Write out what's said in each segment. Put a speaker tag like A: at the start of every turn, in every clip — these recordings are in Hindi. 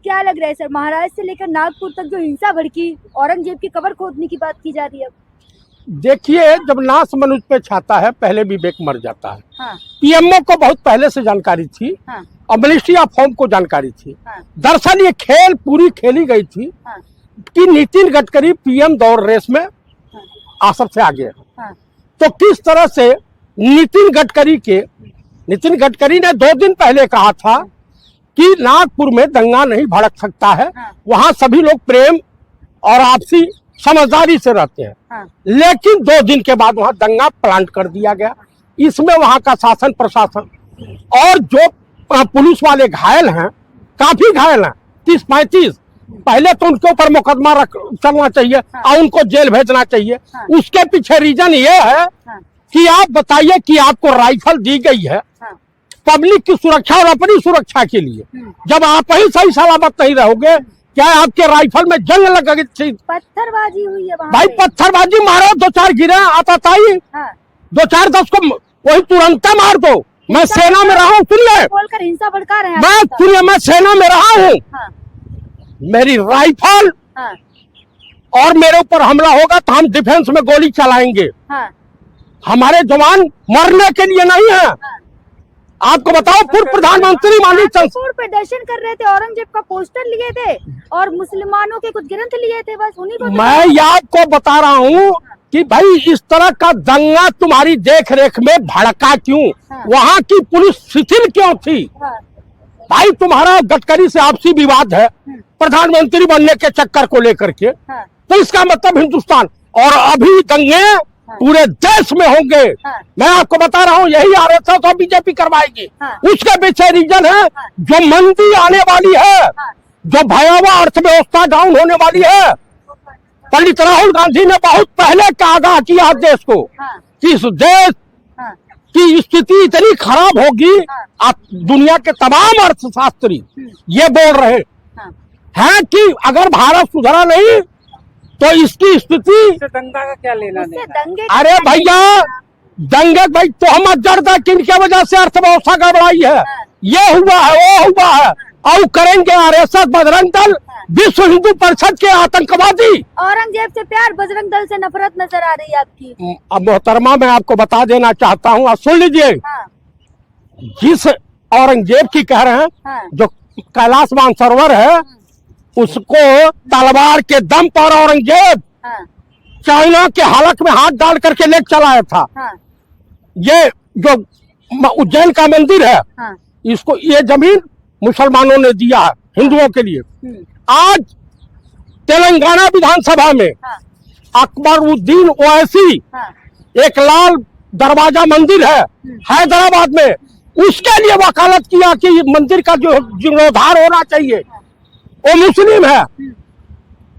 A: क्या लग रहा है सर, महाराष्ट्र से लेकर नागपुर तक जो हिंसा भड़की, औरंगजेब की कब्र खोदने की बात की जा रही है अब?
B: देखिए, जब नाश मनुष्य पे छाता है पहले विवेक मर जाता है।
A: हाँ।
B: पीएमओ को बहुत पहले से जानकारी थी।
A: हाँ।
B: और मिनिस्ट्री ऑफ होम को जानकारी थी।
A: हाँ।
B: दरअसल ये खेल पूरी खेली गई थी।
A: हाँ।
B: कि नितिन गडकरी पीएम दौड़ रेस में सबसे आगे है।
A: हाँ।
B: तो किस तरह से नितिन गडकरी ने 2 दिन पहले कहा था कि नागपुर में दंगा नहीं भड़क सकता है।
A: हाँ।
B: वहां सभी लोग प्रेम और आपसी समझदारी से रहते हैं।
A: हाँ।
B: लेकिन 2 दिन के बाद वहां दंगा प्लांट कर दिया गया। इसमें वहां का शासन प्रशासन और जो पुलिस वाले घायल हैं, काफी घायल हैं, 30-35, पहले तो उनके ऊपर मुकदमा चलना चाहिए।
A: हाँ।
B: और उनको जेल भेजना चाहिए।
A: हाँ।
B: उसके पीछे रीजन ये है।
A: हाँ।
B: कि आप बताइए कि आपको राइफल दी गई है।
A: हाँ।
B: पब्लिक की सुरक्षा और अपनी सुरक्षा के लिए। जब आप ही सही सलामत नहीं रहोगे, क्या आपके राइफल में जंग लगेगी?
A: पत्थरबाजी हुई है वहाँ
B: भाई
A: पे।
B: पत्थरबाजी मारो, 2-4 गिरे आप बताइए।
A: हाँ।
B: 2-4-10 को वही तुरंत मार दो। मैं सेना में रहा हूँ, सुन ले,
A: बोलकर हिंसा भड़का रहे हैं
B: मैं सुनिए, मैं सेना में रहा हूँ।
A: हाँ।
B: मेरी राइफल
A: हाँ।
B: और मेरे ऊपर हमला होगा तो हम डिफेंस में गोली चलाएंगे।
A: हाँ।
B: हमारे जवान मरने के लिए नहीं है।
A: हाँ।
B: आपको बताओ, पूर्व प्रधानमंत्री माननीय
A: नागपुर प्रदर्शन कर रहे थे, औरंगजेब का पोस्टर लिए थे और मुसलमानों के कुछ ग्रंथ लिए थे, बस उन्हीं को।
B: मैं आपको बता रहा हूँ कि भाई इस तरह का दंगा तुम्हारी देख रेख में भड़का क्यों?
A: हाँ।
B: वहाँ की पुलिस शिथिल क्यों थी?
A: हाँ।
B: भाई तुम्हारा गडकरी से आपसी विवाद है प्रधानमंत्री बनने के चक्कर को लेकर के।
A: हाँ।
B: तो इसका मतलब हिंदुस्तान और अभी दंगे पूरे देश में होंगे।
A: हाँ।
B: मैं आपको बता रहा हूँ, यही आरएसएस और बीजेपी करवाएगी।
A: हाँ।
B: उसके पीछे रीजन है जो मंदी आने वाली है।
A: हाँ।
B: जो भयावह अर्थव्यवस्था डाउन होने वाली है। पंडित राहुल गांधी ने बहुत पहले का आगाह किया देश को।
A: हाँ।
B: कि इस देश
A: हाँ।
B: की स्थिति इतनी खराब होगी।
A: हाँ।
B: आप दुनिया के तमाम अर्थशास्त्री ये बोल रहे हैं कि अगर भारत सुधरा नहीं तो इसकी स्थिति।
C: दंगा का क्या लेना
A: उससे
C: देना?
A: दंगे।
B: अरे भैया, दंगे भाई तोहमत जड़ता किनके वजह से अर्थव्यवस्था गड़बड़ाई है। ये हुआ है, वो हुआ है, और करेंगे आरएसएस, बजरंग दल, विश्व हिंदू परिषद के आतंकवादी।
A: औरंगजेब से प्यार, बजरंग दल से नफरत नजर आ रही है आपकी।
B: अब मोहतरमा मैं आपको बता देना चाहता हूँ, सुन लीजिए।
A: हाँ।
B: जिस औरंगजेब की कह रहे हैं,
A: हाँ।
B: जो कैलाश मानसरोवर है, उसको तलवार के दम पर औरंगजेब
A: हाँ।
B: चाइना के हलक में हाथ डाल करके ले चलाया था।
A: हाँ।
B: ये जो उज्जैन का मंदिर है,
A: हाँ।
B: इसको ये जमीन मुसलमानों ने दिया है हिंदुओं के लिए। आज तेलंगाना विधानसभा में
A: हाँ।
B: अकबरुद्दीन ओवैसी,
A: हाँ।
B: एक लाल दरवाजा मंदिर है हैदराबाद में, उसके लिए वकालत किया कि मंदिर का जो जीर्णोद्धार होना चाहिए। वो मुस्लिम है।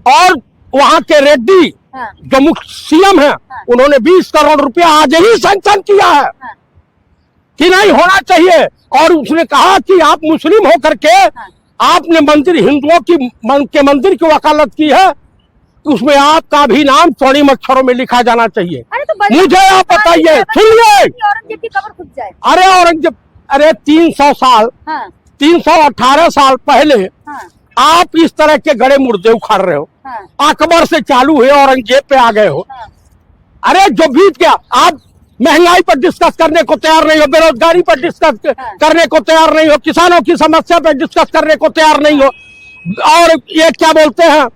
B: और वहाँ के रेड्डी
A: हाँ।
B: जो मुख्य सीएम है, उन्होंने 20 करोड़ रुपया आज ही सैंक्शन किया है कि नहीं होना चाहिए। और उसने कहा कि आप मुस्लिम होकर के आपने मंदिर हिंदुओं के मंदिर की वकालत की है, उसमें आपका भी नाम स्वर्णिम अक्षरों में लिखा जाना चाहिए।
A: अरे तो
B: मुझे आप बताइए, सुनिए।
A: औरंगजेब की कब्र खुद जाए।
B: अरे औरंगजेब, अरे 300 साल,
A: हाँ।
B: 318 साल पहले
A: हाँ।
B: आप इस तरह के गड़े मुर्दे उखाड़ रहे हो।
A: हाँ।
B: अकबर से चालू हुए औरंगजेब पे आ गए हो।
A: हाँ।
B: अरे जो बीत गया, आप महंगाई पर डिस्कस करने को तैयार नहीं हो, बेरोजगारी पर डिस्कस करने को तैयार नहीं हो, किसानों की समस्या पर डिस्कस करने को तैयार नहीं हो, और ये क्या बोलते हैं,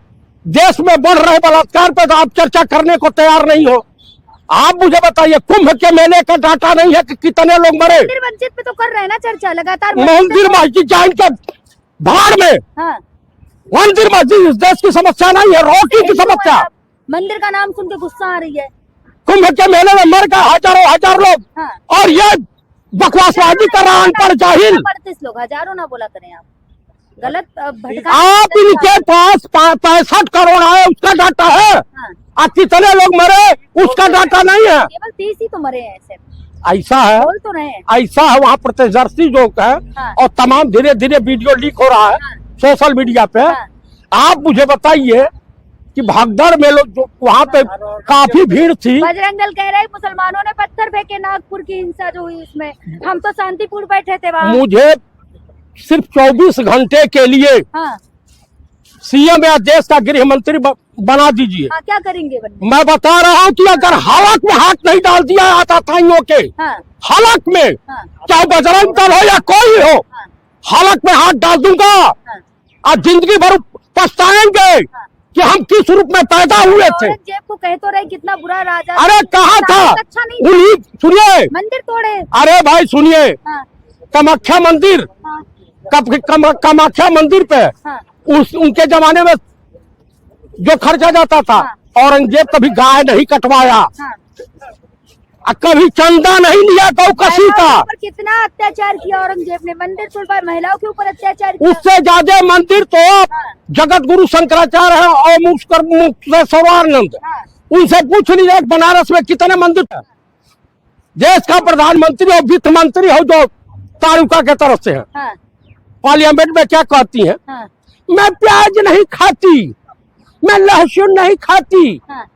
B: देश में बढ़ रहे बलात्कार पर आप चर्चा करने को तैयार नहीं हो। आप मुझे बताइए, कुंभ के मेले का डाटा नहीं है कि कितने लोग मरे?
A: मंदिर मस्जिद पे तो कर रहे हैं ना चर्चा लगातार।
B: मंदिर मस्जिद जाइन के भाड़ में।
A: हाँ।
B: मंदिर मस्जिद इस देश की समस्या नहीं है, रोटी की समस्या।
A: मंदिर का नाम सुन के गुस्सा आ रही है।
B: कुंभ के मेले में मर गए हजार लोग।
A: हाँ।
B: और ये बकवासबाजी कर रहा अनपढ़ जाहिल।
A: 35 लोग, हजारों ना बोला करें आप, गलत भटका।
B: आप इनके पास 65 करोड़ आए, उसका डाटा है।
A: हाँ।
B: आप कितने लोग मरे, उसका डाटा नहीं है।
A: केवल 30 ही तो मरे हैं ऐसे।
B: ऐसा है,
A: बोल तो रहे हैं।
B: ऐसा है, वहाँ प्रत्यक्षदर्शी जो है।
A: हाँ।
B: और तमाम धीरे धीरे वीडियो लीक हो रहा है।
A: हाँ।
B: सोशल मीडिया पे।
A: हाँ।
B: आप मुझे बताइए कि भागदड़ में लोग जो वहाँ पे काफी भीड़ थी।
A: बजरंग दल कह रहे हैं मुसलमानों ने पत्थर फेंके नागपुर की हिंसा जो हुई उसमें, हम तो शांतिपूर्ण बैठे थे वहाँ।
B: मुझे सिर्फ 24 घंटे के लिए
A: हाँ।
B: सीएम या देश का गृह मंत्री बना दीजिए।
A: हाँ, क्या करेंगे बनने?
B: मैं बता रहा हूँ कि अगर हलक में हाथ नहीं डाल दिया आतताइयों के,
A: हाँ,
B: हलक में,
A: हाँ,
B: चाहे बजरंग दल हो या कोई हो,
A: हाँ,
B: हलक में हाथ डाल दूंगा
A: हाँ,
B: और जिंदगी भर पछताएंगे कि हम किस रूप में पैदा हुए थे।
A: औरंगजेब को कह तो रहे कितना बुरा राजा,
B: अरे कहा था
A: अच्छा नहीं,
B: उन्हीं, सुनिए,
A: मंदिर तोड़े।
B: अरे भाई सुनिए,
A: हाँ,
B: कामाख्या मंदिर,
A: हाँ,
B: कामाख्या मंदिर पे
A: हाँ,
B: उनके जमाने में जो खर्चा जाता था, औरंगजेब कभी गाय नहीं कटवाया,
A: हाँ।
B: कभी चंदा नहीं लिया गौ कसी का।
A: महिलाओं के ऊपर कितना अत्याचार किया औरंगजेब ने, मंदिर तोड़वाए, महिलाओं के ऊपर अत्याचार किया।
B: उससे ज्यादा मंदिर तो जगत गुरु शंकराचार्य है और मुक्तेश्वरानंद,
A: हाँ,
B: उनसे पूछ लीजिए बनारस में कितने मंदिर है। देश का प्रधानमंत्री और वित्त मंत्री हो जो तालुका के तरफ से है,
A: हाँ,
B: पार्लियामेंट में क्या कहती है,
A: हाँ,
B: मैं प्याज नहीं खाती, मैं लहसुन नहीं खाती,
A: हाँ।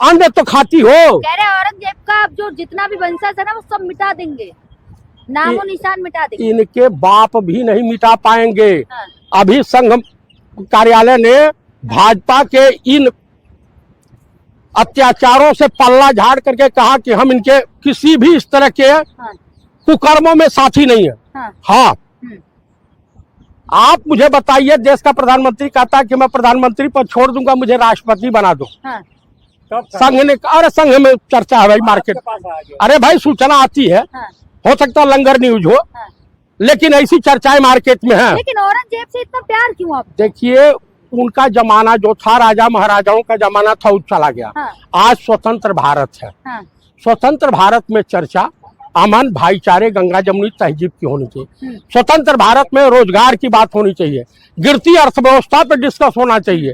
B: अंडे तो खाती हो।
A: कह रहे औरंगजेब का जो जितना भी वंशज है ना वो सब मिटा देंगे, नामो निशान मिटा देंगे।
B: इनके बाप भी नहीं मिटा पाएंगे।
A: हाँ,
B: अभी संघ कार्यालय ने भाजपा के इन अत्याचारों से पल्ला झाड़ करके कहा कि हम इनके किसी भी इस तरह के
A: हाँ,
B: कुकर्मों में साथी नहीं है।
A: हाँ,
B: हाँ,
A: हम्म,
B: आप मुझे बताइए, देश का प्रधानमंत्री कहता है कि मैं प्रधानमंत्री पद छोड़ दूंगा, मुझे राष्ट्रपति बना दो।
A: हाँ,
B: संघ ने, अरे संघ में चर्चा है भाई, मार्केट, अरे भाई सूचना आती है,
A: हाँ,
B: हो सकता है लंगर न्यूज हो,
A: हाँ।
B: लेकिन ऐसी चर्चाएं मार्केट में है।
A: लेकिन औरंगजेब से इतना प्यार क्यों आप?
B: देखिए, उनका जमाना जो था, राजा महाराजाओं का जमाना था, वो चला गया।
A: हाँ,
B: आज स्वतंत्र भारत है।
A: हाँ,
B: स्वतंत्र भारत में चर्चा अमन, भाईचारे, गंगा जमुनी तहजीब की होनी चाहिए।
A: हम्म,
B: स्वतंत्र भारत में रोजगार की बात होनी चाहिए, गिरती अर्थव्यवस्था पे डिस्कस होना चाहिए,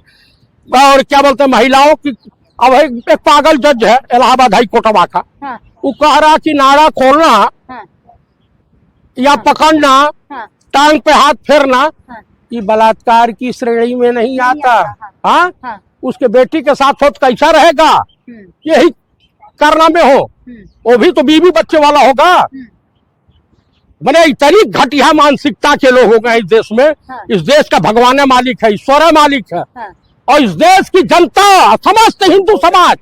B: और क्या बोलते हैं महिलाओं की। अब एक पागल जज है इलाहाबाद हाई कोर्ट का,
A: हाँ,
B: वो कह रहा कि नाड़ा खोलना
A: हाँ,
B: या पकड़ना,
A: हाँ,
B: टांग पे हाथ फेरना,
A: हाँ,
B: ये बलात्कार की श्रेणी में नहीं आता।
A: आता,
B: हाँ,
A: हाँ,
B: उसके बेटी के साथ हो तो कैसा रहेगा, यही करना में हो, वो भी तो बीवी बच्चे वाला होगा। मैंने इतनी घटिया मानसिकता के लोग हो गए इस देश में।
A: हाँ।
B: इस देश का भगवान मालिक है, ईश्वर मालिक है,
A: हाँ,
B: और इस देश की जनता, समस्त हिंदू समाज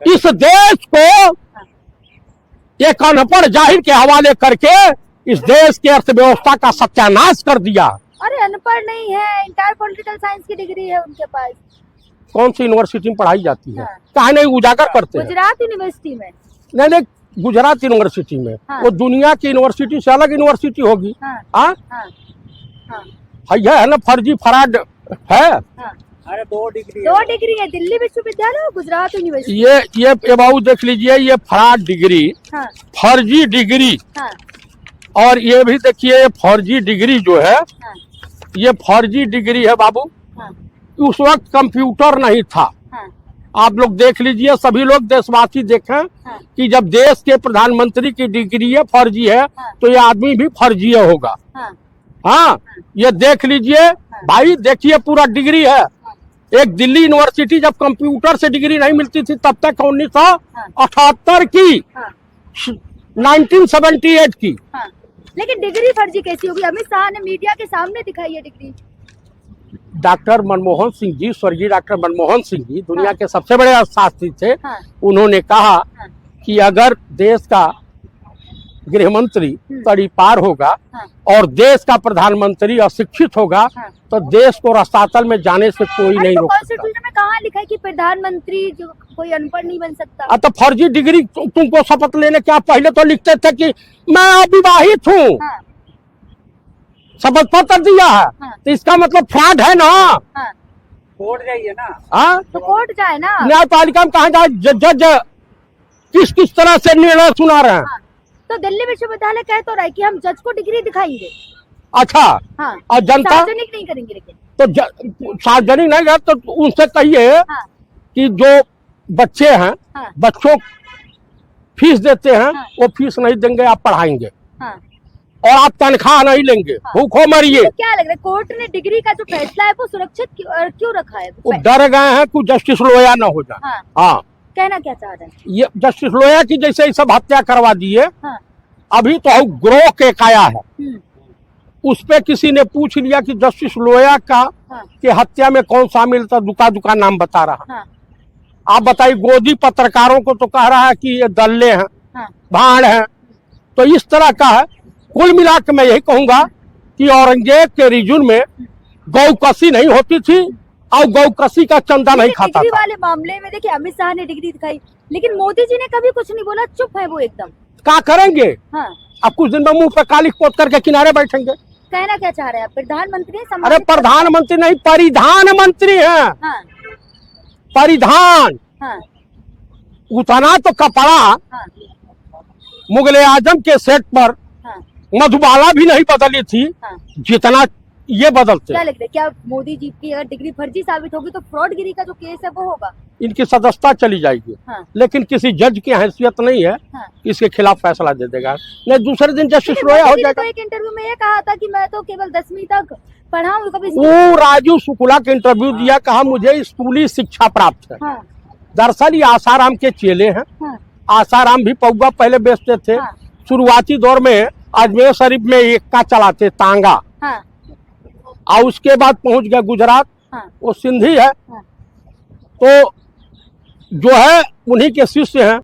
B: इस देश को एक अनपढ़ जाहिर के हवाले करके इस देश की अर्थव्यवस्था का सत्यानाश कर दिया।
A: अरे अनपढ़ नहीं है, इंटर पॉलिटिकल साइंस की डिग्री है उनके पास।
B: कौन सी यूनिवर्सिटी में पढ़ाई जाती है?
A: हाँ।
B: कहा नहीं उजागर करते हैं।
A: गुजरात यूनिवर्सिटी में।
B: नहीं, गुजरात यूनिवर्सिटी में।
A: हाँ।
B: वो दुनिया की यूनिवर्सिटी से अलग यूनिवर्सिटी होगी।
A: हाँ,
B: हाँ,
A: हाँ, हाँ,
B: यह है ना, फर्जी फराड है।
A: हाँ। अरे दो डिग्री है, दिल्ली विश्वविद्यालय और गुजरात यूनिवर्सिटी।
B: ये बाबू देख लीजिए, ये फराड डिग्री,
A: हाँ,
B: फर्जी डिग्री,
A: हाँ,
B: और ये भी देखिए, ये फर्जी डिग्री जो है,
A: हाँ,
B: ये फर्जी डिग्री है बाबू।
A: हाँ,
B: उस वक्त कंप्यूटर नहीं था।
A: हाँ,
B: आप लोग देख लीजिए, सभी लोग देशवासी देखें
A: हाँ,
B: कि जब देश के प्रधानमंत्री की डिग्री है फर्जी है, तो ये आदमी भी फर्जी होगा।
A: हाँ,
B: हाँ, ये देख लीजिए भाई, देखिए पूरा डिग्री है। एक दिल्ली यूनिवर्सिटी जब कंप्यूटर से डिग्री नहीं मिलती थी तब तक 1978 की,
A: हाँ,
B: 1978 की।
A: हाँ। लेकिन डिग्री फर्जी कैसी होगी? अमित शाह ने मीडिया के सामने दिखाई है डिग्री।
B: डॉक्टर मनमोहन सिंह जी, स्वर्गीय डॉक्टर मनमोहन सिंह जी दुनिया के सबसे बड़े अर्थशास्त्री थे।
A: हाँ,
B: उन्होंने कहा
A: हाँ,
B: कि अगर देश का गृह मंत्री तड़ीपार होगा
A: हाँ,
B: और देश का प्रधानमंत्री अशिक्षित होगा,
A: हाँ।
B: तो देश को रसातल में जाने से कोई नहीं रोक सकता।
A: कॉन्स्टिट्यूशन में कहाँ लिखा है कि प्रधानमंत्री जो कोई अनपढ़ नहीं बन सकता?
B: तो फर्जी डिग्री तुमको शपथ लेने के आप पहले तो लिखते थे कि मैं अविवाहित हूँ,
A: हाँ,
B: शपथ पत्र दिया है,
A: हाँ,
B: तो इसका मतलब फ्रॉड है ना।
A: हाँ,
C: कोर्ट जाइए ना।
B: हाँ,
A: तो कोर्ट जाए ना।
B: न्यायपालिका में कहा जाए, जज किस किस तरह से निर्णय सुना रहे हैं।
A: हाँ, तो दिल्ली विश्वविद्यालय कह तो रहा है कि हम जज को डिग्री दिखाएंगे।
B: अच्छा,
A: हाँ,
B: और जनता
A: सार्वजनिक नहीं करेंगे लेकिन।
B: तो सार्वजनिक नहीं है तो उनसे कहिए
A: हाँ,
B: कि जो बच्चे हैं,
A: हाँ,
B: बच्चों फीस देते हैं,
A: हाँ,
B: वो फीस नहीं देंगे, आप पढ़ाएंगे,
A: हाँ,
B: और आप तनख्वाह नहीं लेंगे,
A: हाँ।
B: भूखो मरिए।
A: तो क्या लग रहा है कोर्ट ने डिग्री का जो फैसला है वो सुरक्षित क्यों रखा है?
B: वो डर गए हैं कि जस्टिस लोया ना हो जाए।
A: हाँ,
B: हाँ,
A: कहना क्या चाह रहे हैं?
B: ये जस्टिस लोया की जैसे ये सब हत्या करवा दिए,
A: हाँ,
B: अभी तो ग्रोह के काया है, उस पे किसी ने पूछ लिया कि जस्टिस लोया का
A: हाँ,
B: कि हत्या में कौन शामिल था, दुका नाम बता रहा।
A: हाँ,
B: आप बताइए, गोदी पत्रकारों को तो कह रहा है कि ये दल्ले हैं,
A: हाँ,
B: भाड़ हैं। तो इस तरह का है। कुल मिला के मैं यही कहूंगा कि औरंगजेब के रिजुन में गौकसी नहीं होती थी और गौकसी का चंदा नहीं खाता
A: डिग्री
B: था।
A: वाले मामले में देखिए अमित शाह ने डिग्री दिखाई, लेकिन मोदी जी ने कभी कुछ नहीं बोला, चुप है वो एकदम।
B: क्या करेंगे?
A: हाँ,
B: अब कुछ दिन में मुंह पे कालिख पोत करके किनारे बैठेंगे।
A: कहना क्या चाह रहे हैं आप? प्रधानमंत्री हैं,
B: अरे
A: सम्मानित
B: प्रधानमंत्री नहीं, परिधान मंत्री हैं।
A: हाँ,
B: परिधान,
A: हाँ,
B: उतना तो कपड़ा
A: हाँ,
B: मुगले आजम के सेट पर
A: हाँ,
B: मधुबाला भी नहीं बदली थी
A: हाँ।
B: जितना ये बदलते।
A: क्या लगता है, क्या मोदी जी की अगर डिग्री फर्जी साबित होगी तो फ्रॉडगिरी का जो केस है वो होगा?
B: इनकी सदस्यता चली जाएगी,
A: हाँ,
B: लेकिन किसी जज की हैसियत नहीं है,
A: हाँ।
B: इसके खिलाफ फैसला दे देगा। नहीं, दूसरे दिन जस्टिस
A: लेकिन
B: लोया हो
A: मोदी जी ने
B: जाएगा।
A: तो एक इंटरव्यू में ये कहा था कि मैं तो केवल 10वीं तक पढ़ा हूँ, कभी।
B: वो राजू शुक्ला के इंटरव्यू दिया, कहा मुझे स्कूली शिक्षा प्राप्त है।
A: हाँ,
B: दरअसल ये आसाराम के चेले हैं।
A: हाँ,
B: आसाराम भी पौवा पहले बेचते थे।
A: हाँ।
B: शुरुआती दौर में अजमेर शरीफ में एक्का चलाते, तांगा,
A: हाँ,
B: और उसके बाद पहुंच गए गुजरात।
A: हाँ,
B: वो सिंधी है,
A: हाँ।
B: तो जो है उन्हीं के शिष्य हैं।